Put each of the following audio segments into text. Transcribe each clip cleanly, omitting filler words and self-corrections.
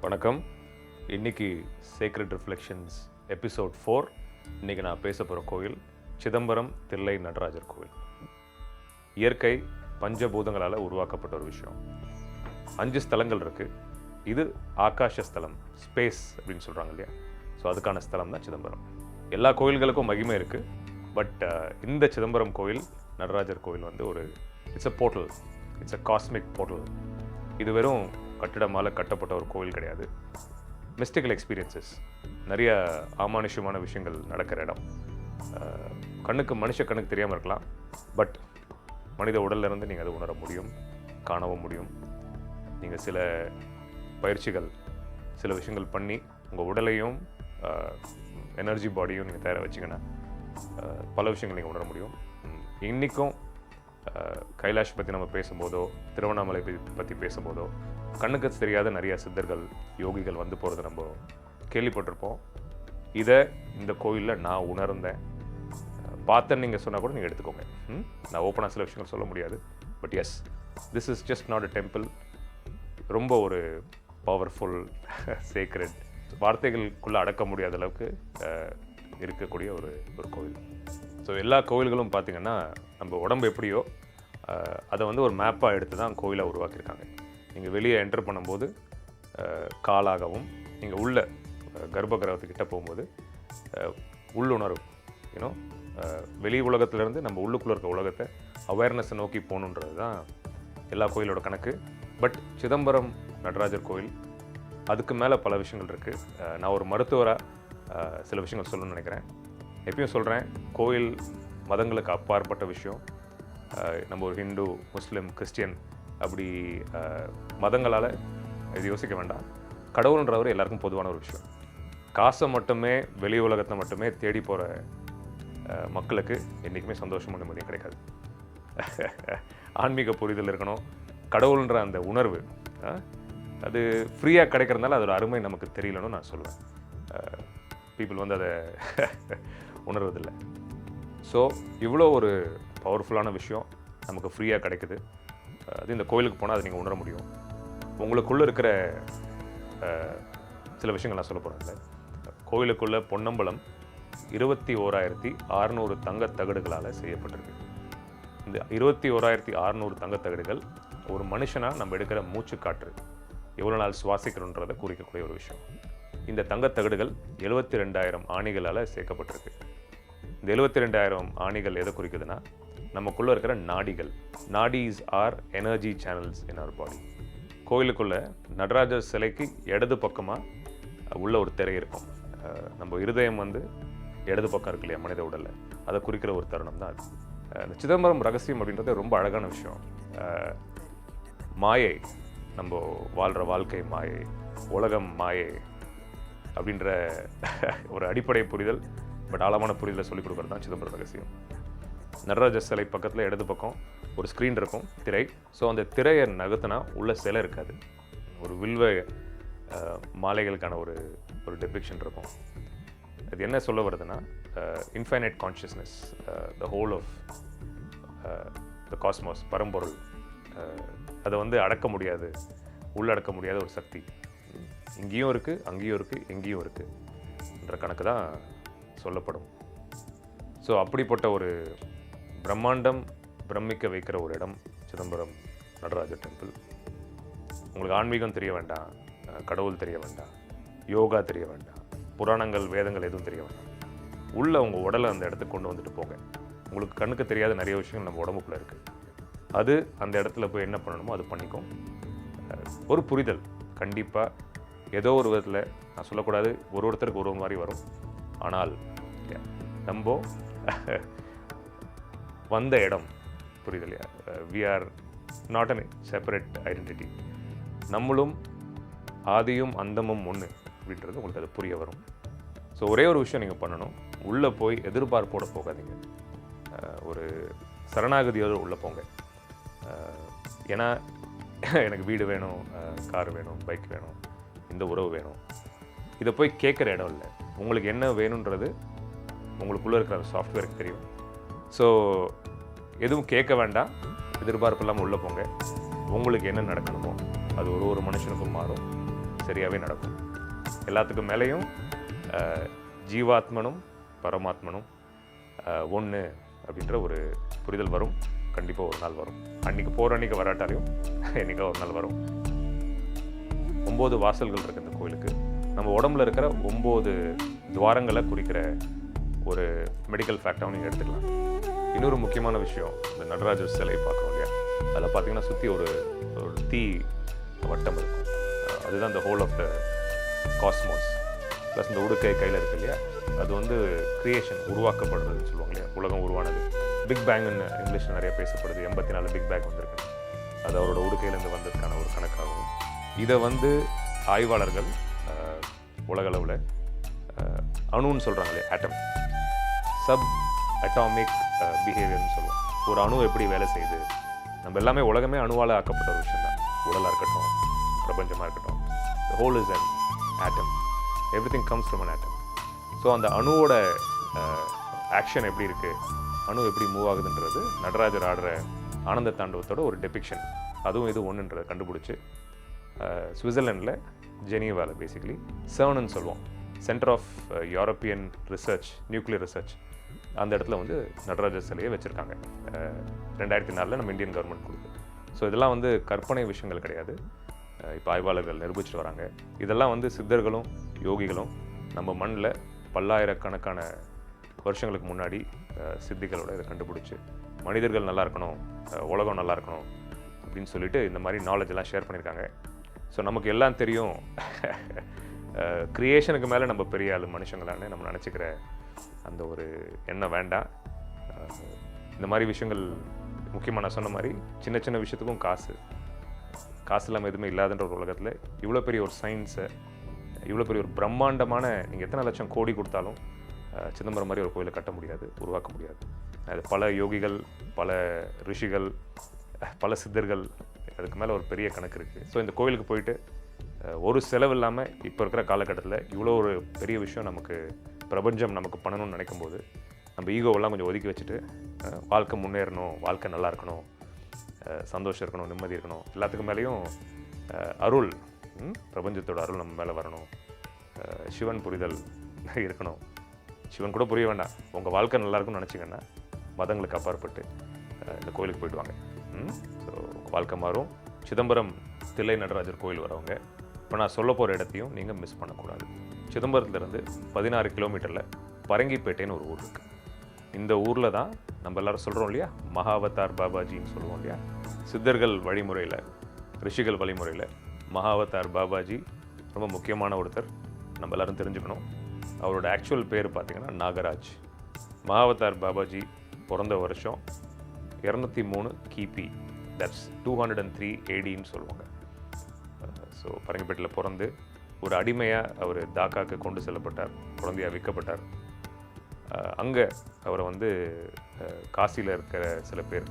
வணக்கம். இன்னைக்கு sacred reflections episode 4. இன்றைக்கி நான் பேச போகிற கோயில் சிதம்பரம் தில்லை நடராஜர் கோயில். இயற்கை பஞ்சபூதங்களால் உருவாக்கப்பட்ட ஒரு விஷயம். 5 ஸ்தலங்கள் இருக்குது. இது ஆகாஷ ஸ்தலம், ஸ்பேஸ் அப்படின்னு சொல்கிறாங்க இல்லையா? ஸோ அதுக்கான ஸ்தலம் தான் சிதம்பரம். எல்லா கோயில்களுக்கும் மகிமை இருக்குது. பட் இந்த சிதம்பரம் கோயில், நடராஜர் கோயில் வந்து ஒரு it's a portal, it's a cosmic portal. இது வெறும் கட்டிடமால் கட்டப்பட்ட ஒரு கோயில் கிடையாது. மிஸ்டிக்கல் எக்ஸ்பீரியன்சஸ், நிறைய அமானுஷ்யமான விஷயங்கள் நடக்கிற இடம். மனுஷ கண்ணுக்கு தெரியாமல் இருக்கலாம். பட் மனித உடல்லேருந்து நீங்கள் அதை உணர முடியும், காணவும் முடியும். நீங்கள் சில பயிற்சிகள், சில விஷயங்கள் பண்ணி உங்கள் உடலையும் எனர்ஜி பாடியும் நீங்கள் தயாராக வச்சிங்கன்னா பல விஷயங்கள் நீங்கள் உணர முடியும். இன்றைக்கும் கைலாஷ் பற்றி நம்ம பேசும்போதோ, திருவண்ணாமலை பற்றி பேசும்போதோ கண்ணுக்கு தெரியாத நிறைய சித்தர்கள், யோகிகள் வந்து போகிறத நம்ம கேள்விப்பட்டிருப்போம். இதை இந்த கோயிலில் நான் உணர்ந்தேன். பார்த்தேன்னு நீங்கள் சொன்னால் கூட நீங்கள் எடுத்துக்கோங்க. நான் ஓப்பனாக சில விஷயங்கள் சொல்ல முடியாது. But yes, this is just not a temple. ரொம்ப ஒரு பவர்ஃபுல், சேக்ரெட், வார்த்தைகளுக்குள்ளே அடக்க முடியாத அளவுக்கு இருக்கக்கூடிய ஒரு கோவில். ஸோ எல்லா கோவில்களும் பார்த்திங்கன்னா நம்ம உடம்பு எப்படியோ அதை வந்து ஒரு மேப்பாக எடுத்து தான் கோயிலாக உருவாக்கியிருக்காங்க. நீங்கள் வெளியே என்டர் பண்ணும்போது காலாகவும், நீங்கள் உள்ள கர்ப்ப கிரகத்துக்கிட்ட போகும்போது உள்ளுணர்வு, ஏன்னோ வெளி உலகத்திலேருந்து நம்ம உள்ளுக்குள்ளே இருக்க உலகத்தை அவேர்னஸை நோக்கி போகணுன்றது தான் எல்லா கோயிலோட கணக்கு. பட் சிதம்பரம் நடராஜர் கோயில் அதுக்கு மேலே பல விஷயங்கள் இருக்குது. நான் ஒரு மருத்துவராக சில விஷயங்கள் சொல்லணும்னு நினைக்கிறேன். எப்பயும் சொல்கிறேன், கோயில் மதங்களுக்கு அப்பாற்பட்ட விஷயம். நம்ம ஒரு ஹிந்து, முஸ்லீம், கிறிஸ்டியன் அப்படி மதங்களால் இது யோசிக்க வேண்டாம். கடவுள்ன்றவர் எல்லாருக்கும் பொதுவான ஒரு விஷயம். காசை மட்டுமே, வெளி உலகத்தை மட்டுமே தேடி போகிற மக்களுக்கு என்றைக்குமே சந்தோஷமும் நிம்மதியும் கிடைக்காது. ஆன்மீக புரிதல் இருக்கணும். கடவுள்ன்ற அந்த உணர்வு அது ஃப்ரீயாக கிடைக்கிறதுனால அதோட அருமை நமக்கு தெரியலன்னு நான் சொல்லுவேன். பீப்புள் வந்து அதை உணர்வதில்லை. ஸோ இவ்வளோ ஒரு பவர்ஃபுல்லான விஷயம் நமக்கு ஃப்ரீயாக கிடைக்குது. அது இந்த கோயிலுக்கு போனால் அதை நீங்கள் உணர முடியும். உங்களுக்குள்ளே இருக்கிற சில விஷயங்கள் நான் சொல்ல போகிறேன். கோயிலுக்குள்ளே பொன்னம்பலம் 21,600 தங்கத் தகடுகளால் செய்யப்பட்டிருக்கு. இந்த 21,600 தங்கத் தகடுகள் ஒரு மனுஷனாக நம்ம எடுக்கிற மூச்சு காற்று எவ்வளோ நாள் சுவாசிக்கிறோன்றதை குறிக்கக்கூடிய ஒரு விஷயம். இந்த தங்கத் தகடுகள் 72,000 ஆணிகளால் சேர்க்கப்பட்டிருக்கு. இந்த 72,000 ஆணிகள் எதை குறிக்குதுன்னா, நமக்குள்ளே இருக்கிற நாடிகள். நாடிஸ் ஆர் எனர்ஜி சேனல்ஸ் இன் அவர் பாடி. கோயிலுக்குள்ளே நடராஜர் சிலைக்கு இடது பக்கமாக உள்ள ஒரு திரை இருக்கும். நம்ம இருதயம் வந்து இடது பக்கம் இருக்கு இல்லையா மனித உடலில், அதை குறிக்கிற ஒரு தருணம் தான் அது. இந்த சிதம்பரம் ரகசியம் அப்படின்றது ரொம்ப அழகான விஷயம். மாயை, நம்ம வாழ்கிற வாழ்க்கை மாயை, உலகம் மாயை அப்படின்ற ஒரு அடிப்படை புரிதல், பட் ஆழமான புரிதலை சொல்லிக் கொடுக்குறது தான் சிதம்பரம் ரகசியம். நடராஜர் சிலை பக்கத்தில் இடது பக்கம் ஒரு ஸ்க்ரீன் இருக்கும், திரை. ஸோ அந்த திரையை நகர்த்தினா உள்ள சிலை இருக்காது. ஒரு வில்வ மாலைகளுக்கான ஒரு டெபிக்ஷன் இருக்கும். அது என்ன சொல்ல வருதுன்னா, infinite consciousness, the whole of the cosmos, பரம்பொருள், அதை வந்து அடக்க முடியாது, உள்ளடக்க முடியாத ஒரு சக்தி இங்கேயும் இருக்குது, அங்கேயும் இருக்குது, எங்கேயும் இருக்குது என்ற கணக்கு தான் சொல்லப்படும். ஸோ அப்படிப்பட்ட ஒரு பிரம்மாண்டம், பிரமிக்க வைக்கிற ஒரு இடம் சிதம்பரம் நடராஜர் டெம்பிள். உங்களுக்கு ஆன்மீகம் தெரிய வேண்டாம், கடவுள் தெரிய வேண்டாம், யோகா தெரிய வேண்டாம், புராணங்கள், வேதங்கள் எதுவும் தெரிய வேண்டாம். உள்ள உங்கள் உடலை அந்த இடத்துக்கு கொண்டு வந்துட்டு போங்க. உங்களுக்கு கண்ணுக்கு தெரியாத நிறைய விஷயங்கள் நம்ம உடம்புக்குள்ளே இருக்குது. அது அந்த இடத்துல போய் என்ன பண்ணணுமோ அது பண்ணிக்கும். ஒரு புரிதல் கண்டிப்பாக ஏதோ ஒரு விதத்தில், நான் சொல்லக்கூடாது, ஒருத்தருக்கு ஒரு மாதிரி வரும். ஆனால் நம்ம வந்த இடம் புரியுது இல்லையா? We are not an separate identity. நம்மளும் ஆதியும் அந்தமும் ஒன்று அப்படின்றது உங்களுக்கு அது புரிய வரும். ஸோ ஒரே ஒரு விஷயம் நீங்கள் பண்ணணும், உள்ளே போய் எதிர்பார்ப்போடு போகாதீங்க. ஒரு சரணாகதியோடு உள்ளே போங்க. ஏன்னா எனக்கு வீடு வேணும், கார் வேணும், பைக் வேணும், இந்த உறவு வேணும், இதை போய் கேட்குற இடம் இல்லை. உங்களுக்கு என்ன வேணுன்றது உங்களுக்குள்ளே இருக்கிற சாஃப்ட்வேருக்கு தெரியும். ஸோ எதுவும் கேட்க வேண்டாம், எதிர்பார்ப்பு இல்லாமல் உள்ளே போங்க. உங்களுக்கு என்ன நடக்கணுமோ அது ஒரு மனுஷனுக்கும் மாறும். சரியாகவே நடக்கும். எல்லாத்துக்கும் மேலேயும் ஜீவாத்மனும் பரமாத்மனும் ஒன்று அப்படின்ற ஒரு புரிதல் வரும். கண்டிப்பாக ஒரு நாள் வரும். அன்றைக்கி போகிற அன்றைக்கி வராட்டாலையும் என்றைக்கா ஒரு நாள் வரும். 9 வாசல்கள் இருக்குது இந்த கோயிலுக்கு. நம்ம உடம்புல இருக்கிற 9 துவாரங்களை குறிக்கிற ஒரு மெடிக்கல் ஃபேக்டாகவும் நீங்கள் எடுத்துக்கலாம். இன்னொரு முக்கியமான விஷயம், இந்த நடராஜர் சிலை பார்க்குறோம் இல்லையா, அதில் பார்த்தீங்கன்னா சுற்றி ஒரு தீ வட்டம் இருக்கும். அதுதான் இந்த whole of the cosmos. Plus இந்த உடுக்கை கையில் இருக்கு இல்லையா, அது வந்து கிரியேஷன், உருவாக்கப்படுறதுன்னு சொல்லுவாங்க இல்லையா, உலகம் உருவானது. பிக் பேங்குன்னு இங்கிலீஷில் நிறைய பேசப்படுது. 84 பிக் பேங் வந்திருக்கு. அது அவரோட உடுக்கையிலேருந்து வந்ததுக்கான ஒரு கணக்காகும். இதை வந்து ஆய்வாளர்கள் உலகளவில் அணுன்னு சொல்கிறாங்க இல்லையா, ஆட்டம், சப் அட்டாமிக் பிஹேவியர்னு சொல்லுவோம். ஒரு அணு எப்படி வேலை செய்யுது, நம்ம எல்லாமே உலகமே அணுவால் ஆக்கப்பட்ட ஒரு விஷயம் தான். உடலாக இருக்கட்டும், பிரபஞ்சமாக இருக்கட்டும், the whole is an atom, everything comes from an atom. So அந்த அணுவோட ஆக்ஷன் எப்படி இருக்குது, அணு எப்படி மூவ் ஆகுதுன்றது நடராஜர் ஆடுற ஆனந்த தாண்டவத்தோட ஒரு டெபிக்ஷன். அதுவும் இது ஒன்றுன்றதை கண்டுபிடிச்சி சுவிட்சர்லாண்டில் ஜெனீவாவில் பேசிக்கலி சர்ன்னு சொல்லுவோம், centre of European research, nuclear research, அந்த இடத்துல வந்து நடராஜர் சிலையை வச்சுருக்காங்க. 2004 நம்ம இந்தியன் கவர்மெண்ட் கொடுக்குது. ஸோ இதெல்லாம் வந்து கற்பனை விஷயங்கள் கிடையாது. இப்போ ஆய்வாளர்கள் நிரூபிச்சுட்டு வராங்க. இதெல்லாம் வந்து சித்தர்களும் யோகிகளும் நம்ம மண்ணில் பல்லாயிரக்கணக்கான வருஷங்களுக்கு முன்னாடி சித்திகளோட இதை கண்டுபிடிச்சி மனிதர்கள் நல்லா இருக்கணும், உலகம் நல்லா இருக்கணும் அப்படின்னு சொல்லிட்டு இந்த மாதிரி நாலேஜ் எல்லாம் ஷேர் பண்ணியிருக்காங்க. ஸோ நமக்கு எல்லாம் தெரியும், க்ரியேஷனுக்கு மேலே நம்ம பெரிய ஆள் மனுஷங்களான்னு நம்ம நினச்சிக்கிற அந்த ஒரு எண்ணம் வேண்டாம். இந்த மாதிரி விஷயங்கள் முக்கியமாக நான் சொன்ன மாதிரி சின்ன சின்ன விஷயத்துக்கும் காசு இல்லாமல் எதுவுமே இல்லாதன்ற ஒரு உலகத்தில் இவ்வளோ பெரிய ஒரு சயின்ஸை, இவ்வளோ பெரிய ஒரு பிரம்மாண்டமான, நீங்கள் எத்தனை லட்சம் கோடி கொடுத்தாலும் சிதம்பரம் மாதிரி ஒரு கோயிலை கட்ட முடியாது, உருவாக்க முடியாது. அது பல யோகிகள், பல ரிஷிகள், பல சித்தர்கள், அதுக்கு மேலே ஒரு பெரிய கணக்கு இருக்குது. ஸோ இந்த கோயிலுக்கு போயிட்டு ஒரு செலவு இல்லாமல் இப்போ இருக்கிற காலகட்டத்தில் இவ்வளோ ஒரு பெரிய விஷயம் நமக்கு பிரபஞ்சம் நமக்கு பண்ணணும்னு நினைக்கும் போது நம்ம ஈகோவெல்லாம் கொஞ்சம் ஒதுக்கி வச்சுட்டு வாழ்க்கை முன்னேறணும், வாழ்க்கை நல்லா இருக்கணும், சந்தோஷம் இருக்கணும், நிம்மதி இருக்கணும், எல்லாத்துக்கும் மேலேயும் அருள், பிரபஞ்சத்தோட அருள் நம்ம மேலே வரணும், சிவன் புரிதல் இருக்கணும். சிவன் கூட புரிய வேண்டாம், உங்கள் வாழ்க்கை நல்லா இருக்கும்னு நினச்சிங்கன்னா மதங்களுக்கு அப்பாற்பட்டு இந்த கோயிலுக்கு போயிட்டு வாங்க. ஸோ வாழ்க்கை மாறும். சிதம்பரம் தில்லை நடராஜர் கோயில் வரவங்க இப்போ நான் சொல்ல போகிற இடத்தையும் நீங்கள் மிஸ் பண்ணக்கூடாது. சிதம்பரத்துலேருந்து 16 கிலோமீட்டரில் பரங்கிப்பேட்டைன்னு ஒரு ஊர் இருக்குது. இந்த ஊரில் தான் நம்ம எல்லோரும் சொல்கிறோம் இல்லையா, மகாவதார் பாபாஜின்னு சொல்லுவோம் இல்லையா, சித்தர்கள் வழிமுறையில், ரிஷிகள் வழிமுறையில் மகாவதார் பாபாஜி ரொம்ப முக்கியமான ஒருத்தர், நம்ம எல்லோரும் தெரிஞ்சுக்கணும். அவரோட ஆக்சுவல் பேர் பார்த்திங்கன்னா நாகராஜ். மகாவதார் பாபாஜி பிறந்த வருஷம் 203 கிபி, தட்ஸ் 203 ADன்னு சொல்லுவாங்க. ஸோ பரங்கிப்பேட்டில் பிறந்து ஒரு அடிமையாக அவர் தாக்காவுக்கு கொண்டு செல்லப்பட்டார், குழந்தையாக விற்கப்பட்டார். அங்கே அவரை வந்து காசியில் இருக்கிற சில பேர்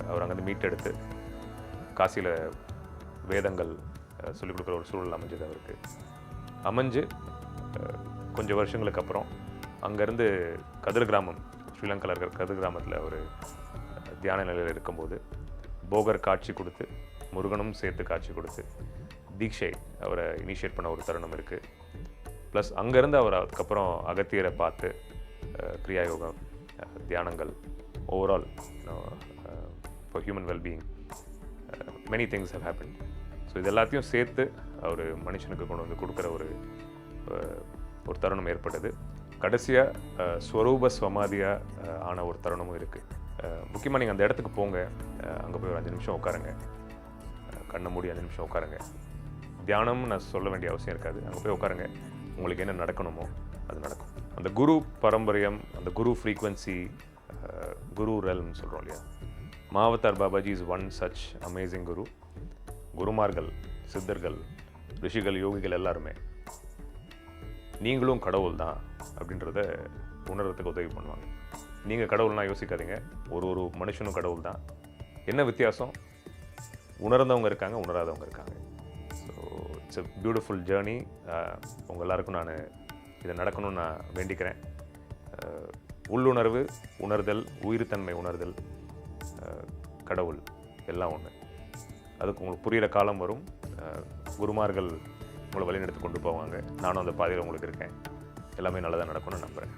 அவர் அங்கேருந்து மீட்டெடுத்து காசியில் வேதங்கள் சொல்லிக் கொடுக்குற ஒரு சூழல் அமைஞ்சது அவருக்கு. அமைஞ்சு கொஞ்சம் வருஷங்களுக்கு அப்புறம் அங்கேருந்து கதிர் கிராமம், ஸ்ரீலங்காவில் இருக்கிற கதிர் கிராமத்தில் ஒரு தியான நிலையில் இருக்கும்போது போகர் காட்சி கொடுத்து, முருகனும் சேர்த்து காட்சி கொடுத்து தீட்சை அவரை இனிஷியேட் பண்ண ஒரு தருணம் இருக்குது. ப்ளஸ் அங்கேருந்து அவர் அதுக்கப்புறம் அகத்தியரை பார்த்து கிரியா யோகா, தியானங்கள், overall for human wellbeing many things how happen. So இது எல்லாத்தையும் சேர்த்து அவர் மனுஷனுக்கு கொண்டு வந்து கொடுக்குற ஒரு தருணம் ஏற்பட்டது. கடைசியாக ஸ்வரூப ஸ்வமாதியாக ஆன ஒரு தருணமும் இருக்குது. முக்கியமாக நீங்கள் அந்த இடத்துக்கு போங்க, அங்கே போய் ஒரு 5 நிமிஷம் உட்காருங்க, கண்ணை மூடி 5 நிமிஷம் உட்காருங்க. தியானம்னு நான் சொல்ல வேண்டிய அவசியம் இருக்காது. அங்கே போய் உட்காருங்க, உங்களுக்கு என்ன நடக்கணுமோ அது நடக்கும். அந்த குரு பரம்பரியம், அந்த குரு ஃப்ரீக்வன்சி, குரு ரெல்ம்னு சொல்கிறோம் இல்லையா, Mahavatar Babaji is one such amazing guru. குருமார்கள், சித்தர்கள், ரிஷிகள், யோகிகள் எல்லாருமே நீங்களும் கடவுள் தான் அப்படின்றத உணர்றதுக்கு உதவி பண்ணுவாங்க. நீங்கள் கடவுள்னால் யோசிக்காதீங்க, ஒரு மனுஷனும் கடவுள் தான். என்ன வித்தியாசம், உணர்ந்தவங்க இருக்காங்க, உணராதவங்க இருக்காங்க. So it's a beautiful journey. உங்கள் எல்லாருக்கும் நான் இதை நடக்கணும்னு நான் வேண்டிக்கிறேன். உள்ளுணர்வு, உணர்தல், உயிர்த்தன்மை உணர்தல், கடவுள் எல்லாம் ஒன்று. அதுக்கு உங்களுக்கு புரிகிற காலம் வரும். குருமார்கள் உங்களை வழிநடத்தி கொண்டு போவாங்க. நானும் அந்த பாதையில் உங்களுக்கு இருக்கேன். எல்லாமே நல்லதாக நடக்கும்னு நம்புகிறேன்.